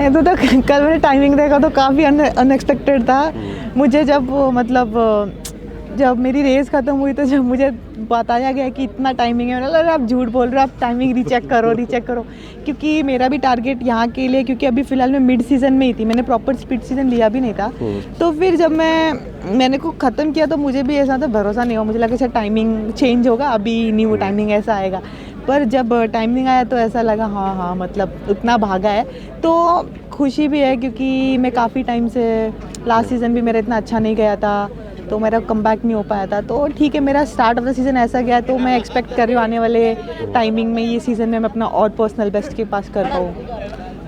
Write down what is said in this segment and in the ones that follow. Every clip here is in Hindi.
नहीं तो कल मैंने टाइमिंग देखा तो काफ़ी अनएक्सपेक्टेड था मुझे। जब मेरी रेस ख़त्म हुई तो जब मुझे बताया गया कि इतना टाइमिंग है, मैंने कहा आप झूठ बोल रहे हो, आप टाइमिंग रीचेक करो क्योंकि मेरा भी टारगेट यहाँ के लिए, क्योंकि अभी फ़िलहाल मैं मिड सीज़न में ही थी, मैंने प्रॉपर स्पीड सीज़न लिया भी नहीं था। तो फिर जब मैंने को ख़त्म किया तो मुझे भी ऐसा था, भरोसा नहीं हुआ, मुझे लगा शायद टाइमिंग चेंज होगा, अभी न्यू टाइमिंग ऐसा आएगा। पर जब टाइमिंग आया तो ऐसा लगा हाँ मतलब उतना भागा है। तो खुशी भी है क्योंकि मैं काफ़ी टाइम से, लास्ट सीज़न भी मेरा इतना अच्छा नहीं गया था तो मेरा कमबैक नहीं हो पाया था। तो ठीक है, मेरा स्टार्ट ऑफ द सीज़न ऐसा गया तो मैं एक्सपेक्ट कर रही हूँ आने वाले टाइमिंग में, ये सीज़न में मैं अपना और पर्सनल बेस्ट के पास कर पाऊँ।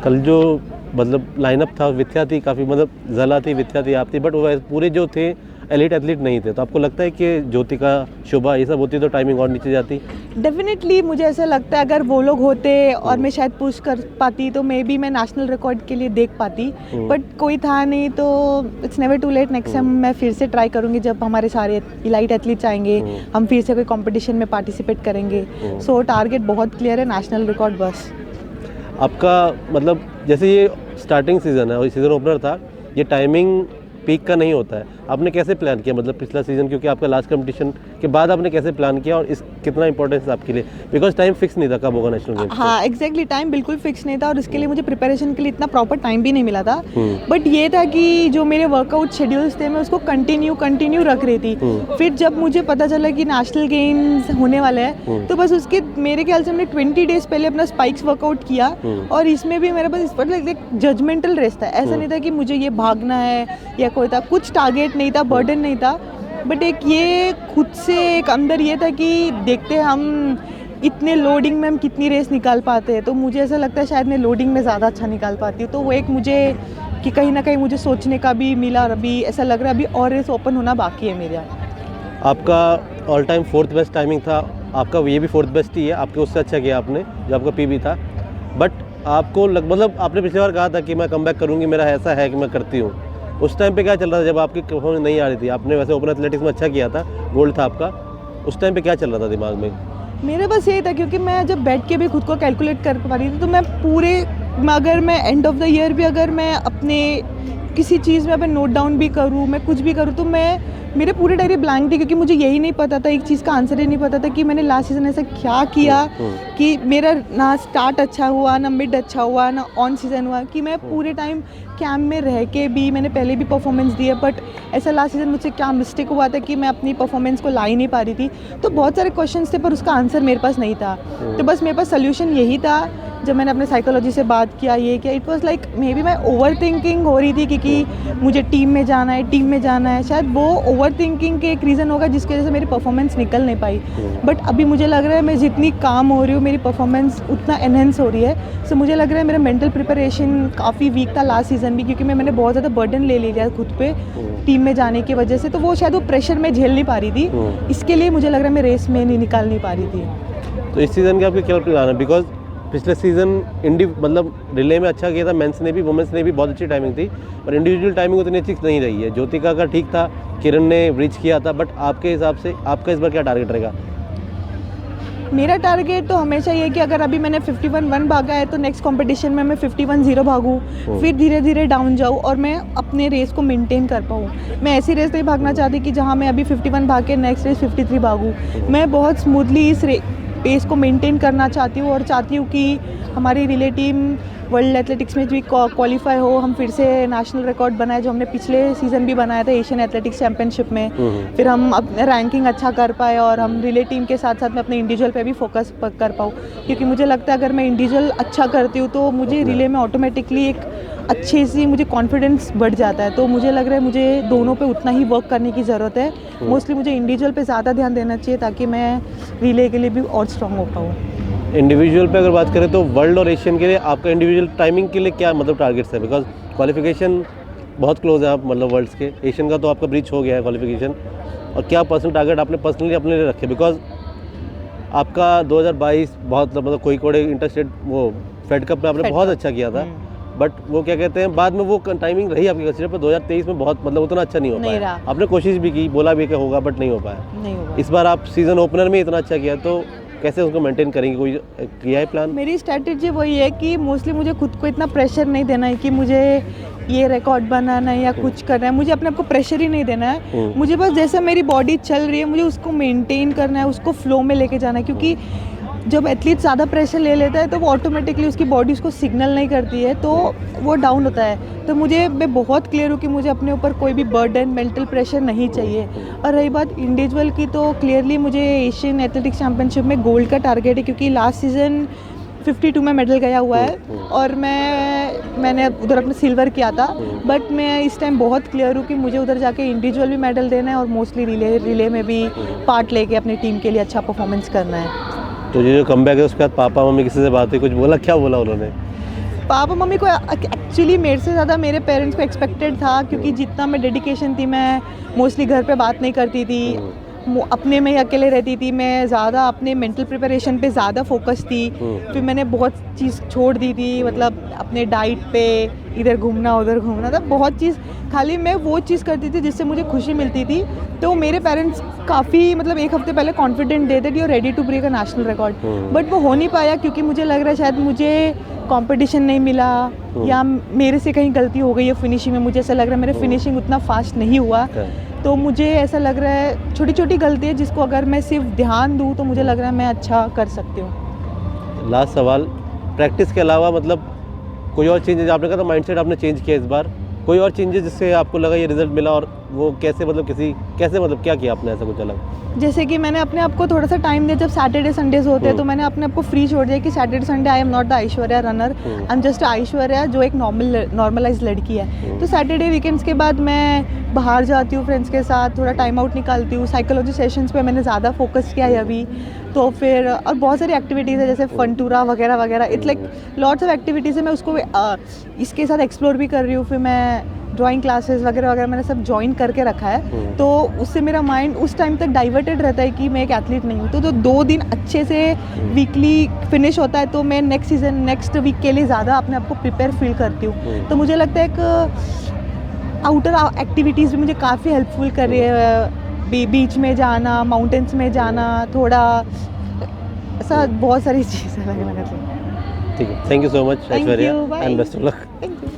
कल जो मतलब लाइनअप था, विद्या थी काफ़ी, मतलब जला थी, विद्या थी, आप थी, बट वो पूरे जो थे एलीट एथलीट नहीं थे। तो आपको लगता है कि ज्योतिका, शुभा ये सब होती तो टाइमिंग और नीचे जाती? डेफिनेटली मुझे ऐसा लगता है अगर वो लोग होते और मैं शायद पुश कर पाती तो मे बी मैं नेशनल रिकॉर्ड के लिए देख पाती, बट कोई था नहीं। तो it's never too late, next time मैं फिर से ट्राई करूँगी जब हमारे सारे इलाइट एथलीट्स आएंगे, हम फिर से कोई कंपटीशन में पार्टिसिपेट करेंगे। सो टारगेट बहुत क्लियर है, नेशनल रिकॉर्ड बस। आपका मतलब जैसे ये स्टार्टिंग सीज़न है और सीज़न ओपनर था, ये टाइमिंग पीक का नहीं होता है, आपने कैसे प्लान किया? मतलब पिछला सीज़न क्योंकि आपका लास्ट कंपटीशन के बाद आपने कैसे प्लान किया और इस कितना इंपॉर्टेंस आपके लिए, बिकॉज टाइम फिक्स नहीं था कब होगा नेशनल गेम्स? हाँ एग्जैक्टली, टाइम बिल्कुल फिक्स नहीं था और इसके लिए मुझे प्रिपरेशन के लिए इतना प्रॉपर टाइम भी नहीं मिला था। बट ये था कि जो मेरे वर्कआउट शेड्यूल्स थे मैं उसको कंटिन्यू रख रही थी। फिर जब मुझे पता चला कि नेशनल गेम्स होने वाले हैं तो बस उसके मेरे ख्याल से हमने 20 डेज पहले अपना स्पाइक्स वर्कआउट किया और इसमें भी मेरे पास इस पर एक जजमेंटल रेस था। ऐसा नहीं था कि मुझे ये भागना है या कोई था, कुछ टारगेट नहीं था, बर्डन नहीं था, बट एक ये खुद से एक अंदर ये था कि देखते हम इतने लोडिंग में हम कितनी रेस निकाल पाते हैं। तो मुझे ऐसा लगता है शायद मैं लोडिंग में ज़्यादा अच्छा निकाल पाती हूँ। तो वो एक मुझे कि कहीं ना कहीं मुझे सोचने का भी मिला और अभी ऐसा लग रहा है अभी और रेस ओपन होना बाकी है मेरा। आपका all time 4th best timing था, आपका ये भी 4th बेस्ट ही है, आपके उससे अच्छा किया आपने जो आपका पीबी था। बट आपको मतलब आपने पिछली बार कहा था कि मैं कमबैक करूँगी, मेरा ऐसा है कि मैं करती हूँ। उस टाइम पे क्या चल रहा था जब आपकी परफॉर्मेंस नहीं आ रही थी? आपने वैसे ओपन एथलेटिक्स में अच्छा किया था, गोल्ड था आपका, उस टाइम पे क्या चल रहा था दिमाग में? मेरे बस यही था क्योंकि मैं जब बैठ के भी खुद को कैलकुलेट कर पा रही थी तो मैं पूरे, अगर मैं एंड ऑफ द ईयर भी अगर मैं अपने किसी चीज़ में अगर नोट डाउन भी करूँ, मैं कुछ भी करूँ, तो मेरे पूरे डायरी ब्लैंक थी क्योंकि मुझे यही नहीं पता था, एक चीज़ का आंसर ही नहीं पता था कि मैंने लास्ट सीज़न ऐसा क्या किया कि मेरा ना स्टार्ट अच्छा हुआ, ना मिड अच्छा हुआ, ना ऑन सीज़न हुआ, कि मैं पूरे टाइम कैंप में रह के भी मैंने पहले भी परफॉर्मेंस दी है, बट ऐसा लास्ट सीज़न मुझसे क्या मिस्टेक हुआ था कि मैं अपनी परफॉर्मेंस को ला ही नहीं पा रही थी। तो बहुत सारे क्वेश्चंस थे पर उसका आंसर मेरे पास नहीं था। तो बस मेरे पास सोल्यूशन यही था जब मैंने अपने साइकोलॉजी से बात किया, ये किया, it was like may be मैं ओवर थिंकिंग हो रही थी क्योंकि मुझे टीम में जाना है, शायद वो ओवर थिंकिंग के एक रीज़न होगा जिसकी वजह से मेरी परफॉर्मेंस निकल नहीं पाई। बट अभी मुझे लग रहा है मैं जितनी काम हो रही हूँ मेरी परफॉर्मेंस उतना एनहेंस हो रही है। सो मुझे लग रहा है मेरा मेंटल प्रिपरेशन काफ़ी वीक था लास्ट सीज़न भी, क्योंकि मैंने बहुत ज़्यादा बर्डन ले लिया खुद पे टीम में जाने की वजह से, तो वो शायद वो प्रेशर में झेल नहीं पा रही थी, इसके लिए मुझे लग रहा है मैं रेस में नहीं निकाल नहीं पा रही थी। तो इस सीज़न के आपके क्या प्लान है? बिकॉज पिछले सीज़न मतलब रिले में अच्छा किया था, मेंस ने भी, वुमेंस ने भी बहुत अच्छी टाइमिंग थी, पर इंडिविजुअल टाइमिंग उतनी अच्छी नहीं रही है। ज्योतिका का ठीक था, किरण ने रीच किया था, बट आपके हिसाब से आपका इस बार क्या टारगेट रहेगा? मेरा टारगेट तो हमेशा ये है कि अगर अभी मैंने 51-1 भागा है तो नेक्स्ट कंपटीशन में मैं 51-0 भागूँ, फिर धीरे धीरे डाउन जाऊँ और मैं अपने रेस को मेंटेन कर पाऊँ। मैं ऐसी रेस नहीं भागना चाहती कि जहाँ मैं अभी 51 भाग के नेक्स्ट रेस 53 भागूँ। मैं बहुत स्मूथली इस पेस को मेंटेन करना चाहती हूँ और चाहती हूँ कि हमारी रिले टीम वर्ल्ड एथलेटिक्स में भी क्वालिफाई हो, हम फिर से नेशनल रिकॉर्ड बनाए जो हमने पिछले सीज़न भी बनाया था एशियन एथलेटिक्स चैम्पियनशिप में, फिर हम अपने रैंकिंग अच्छा कर पाए और हम रिले टीम के साथ साथ में अपने इंडिविजुअल पे भी फोकस कर पाऊँ, क्योंकि मुझे लगता है अगर मैं इंडिविजुअल अच्छा करती हूँ तो मुझे रिले में ऑटोमेटिकली एक अच्छी सी मुझे कॉन्फिडेंस बढ़ जाता है। तो मुझे लग रहा है मुझे दोनों पे उतना ही वर्क करने की ज़रूरत है। मोस्टली मुझे इंडिविजुअल पे ज़्यादा ध्यान देना चाहिए ताकि मैं रिले के लिए भी और स्ट्रॉन्ग हो पाऊँ। इंडिविजुअल पे अगर बात करें तो वर्ल्ड और एशियन के लिए आपका इंडिविजुअल टाइमिंग के लिए क्या मतलब टारगेट्स है? बिकॉज क्वालिफिकेशन बहुत क्लोज है आप, मतलब वर्ल्ड्स के, एशियन का तो आपका ब्रीच हो गया है क्वालिफिकेशन, और क्या पर्सनल टारगेट आपने पर्सनली अपने लिए रखे? बिकॉज आपका 2022 बहुत मतलब कोई इंटरस्टेट वो फेड कप में आपने बहुत अच्छा किया था, बट वो क्या कहते हैं बाद में वो टाइमिंग रही आपकी कंसिडर पर 2023 में बहुत मतलब उतना अच्छा नहीं हो पाया। आपने कोशिश भी की, बोला भी कि होगा, बट नहीं हो पाया। इस बार आप सीज़न ओपनर में इतना अच्छा किया, तो कैसे उसको मेंटेन करेंगे, कोई किया है प्लान? मेरी स्ट्रैटेजी वही है कि मोस्टली मुझे खुद को इतना प्रेशर नहीं देना है कि मुझे ये रिकॉर्ड बनाना है या कुछ करना है, मुझे अपने आप को प्रेशर ही नहीं देना है। मुझे बस जैसे मेरी बॉडी चल रही है मुझे उसको मेंटेन करना है, उसको फ्लो में लेके जाना है, क्योंकि जब एथलीट ज़्यादा प्रेशर ले लेता है तो वो ऑटोमेटिकली उसकी बॉडी उसको सिग्नल नहीं करती है, तो वो डाउन होता है। तो मैं बहुत क्लियर हूँ कि मुझे अपने ऊपर कोई भी बर्डन, मेंटल प्रेशर नहीं चाहिए। और रही बात इंडिविजुअल की, तो क्लियरली मुझे एशियन एथलेटिक्स चैम्पियनशिप में गोल्ड का टारगेट है, क्योंकि लास्ट सीज़न 52 में मेडल गया हुआ है और मैंने उधर अपने सिल्वर किया था। बट मैं इस टाइम बहुत क्लियर हूँ कि मुझे उधर जाके इंडिविजुअल भी मेडल देना है और मोस्टली रिले में भी पार्ट लेके अपनी टीम के लिए अच्छा परफॉर्मेंस करना है। तो ये जो कमबैक है उसके बाद पापा मम्मी किसी से बात हुई, कुछ बोला, क्या बोला उन्होंने? पापा मम्मी को एक्चुअली मेरे से ज़्यादा मेरे पेरेंट्स को एक्सपेक्टेड था, क्योंकि जितना मैं डेडिकेशन थी मैं मोस्टली घर पे बात नहीं करती थी, अपने में ही अकेले रहती थी, मैं ज़्यादा अपने मेंटल प्रिपरेशन पे ज़्यादा फोकस थी। फिर मैंने बहुत चीज़ छोड़ दी थी, मतलब अपने डाइट पे इधर घूमना उधर घूमना था, बहुत चीज़ खाली मैं वो चीज़ करती थी जिससे मुझे खुशी मिलती थी। तो मेरे पेरेंट्स काफ़ी मतलब एक हफ्ते पहले कॉन्फिडेंट थे that you are ready to break a national record, but वो हो नहीं पाया, क्योंकि मुझे लग रहा है शायद मुझे कंपटीशन नहीं मिला या मेरे से कहीं गलती हो गई है फिनिशिंग में। मुझे ऐसा लग रहा है मेरे फिनिशिंग उतना फास्ट नहीं हुआ, तो मुझे ऐसा लग रहा है छोटी छोटी गलती है जिसको अगर मैं सिर्फ ध्यान दूँ तो मुझे लग रहा है मैं अच्छा कर सकती हूँ। लास्ट सवाल, प्रैक्टिस के अलावा मतलब कोई और चेंजेस आपने कहा था माइंडसेट आपने चेंज किया इस बार, कोई और चेंजेस जिससे आपको लगा ये रिजल्ट मिला, और वो कैसे मतलब क्या किया आपने ऐसा कुछ अलग? जैसे कि मैंने अपने आप को थोड़ा सा टाइम दिया, जब सैटरडे संडेज होते हैं तो मैंने अपने आप को फ्री छोड़ दिया कि Saturday Sunday I am not the Aishwarya runner, I am just Aishwarya जो एक नॉर्मलाइज लड़की है। तो सैटरडे वीकेंड्स के बाद मैं बाहर जाती हूँ फ्रेंड्स के साथ, थोड़ा टाइम आउट निकालती हूँ, साइकोलॉजी सेशंस पे मैंने ज़्यादा फोकस किया है अभी। तो फिर और बहुत सारी एक्टिविटीज़ है जैसे फनटूरा वगैरह वगैरह, it's like lots of activities है, मैं उसको इसके साथ एक्सप्लोर भी कर रही हूँ। फिर मैं ड्राइंग क्लासेस वगैरह वगैरह मैंने सब ज्वाइन करके रखा है, तो उससे मेरा माइंड उस टाइम तक डाइवर्टेड रहता है कि मैं एक एथलीट नहीं हूँ। तो जो 2 दिन अच्छे से वीकली फिनिश होता है तो मैं नेक्स्ट वीक के लिए ज़्यादा अपने आप को प्रिपेयर फील करती हूँ। तो मुझे लगता है एक आउटर एक्टिविटीज़ भी मुझे काफ़ी हेल्पफुल कर रही है, बीच में जाना, माउंटेन्स में जाना, थोड़ा ऐसा बहुत सारी चीज़ें अलग अलग। ठीक है, thank you so much Aishwarya and best of luck. Thank you.